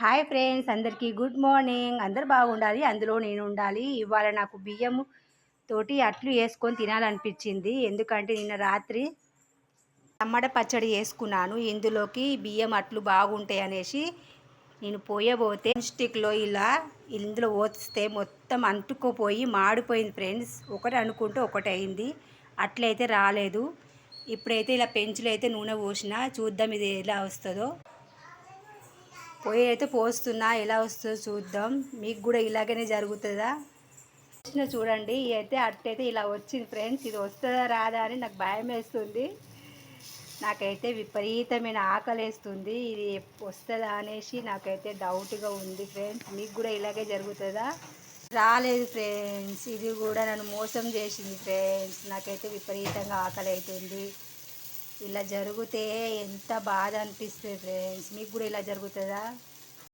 Hi friends, అందరికీ good morning. అందరు బాగుండాలి, అందులో నేను ఉండాలి. ఇవాళ నాకు బియ్యం తోటి అట్లు వేసుకొని తినాలనిపించింది. ఎందుకంటే నిన్న రాత్రి టమాటా పచ్చడి వేసుకున్నాను. ఇందులోకి బియ్యం అట్లు బాగుంటాయి అనేసి నేను పోయబోతే స్టిక్లో ఇందులో పోస్తే మొత్తం అంటుకుపోయి మాడిపోయింది ఫ్రెండ్స్. ఒకటి అనుకుంటే ఒకటి అయింది. అట్లయితే రాలేదు. ఇప్పుడైతే ఇలా పెంచులో అయితే నూనె పోసిన, చూద్దాం ఇది ఎలా వస్తుందో. పొయ్యి అయితే పోస్తున్నా, ఎలా వస్తుందో చూద్దాం. మీకు కూడా ఇలాగనే జరుగుతుందా? చూడండి, అయితే అట్టయితే ఇలా వచ్చింది ఫ్రెండ్స్. ఇది వస్తుందా రాదా అని నాకు భయం వేస్తుంది. నాకైతే విపరీతమైన ఆకలి వేస్తుంది. ఇది వస్తుందా అనేసి నాకైతే డౌట్గా ఉంది ఫ్రెండ్స్. మీకు కూడా ఇలాగే జరుగుతుందా? రాలేదు ఫ్రెండ్స్. ఇది కూడా నన్ను మోసం చేసింది ఫ్రెండ్స్. నాకైతే విపరీతంగా ఆకలి అవుతుంది. ఇలా జరిగితే ఎంత బాధ అనిపిస్తుంది ఫ్రెండ్స్. మీకు కూడా ఇలా జరుగుతుందా?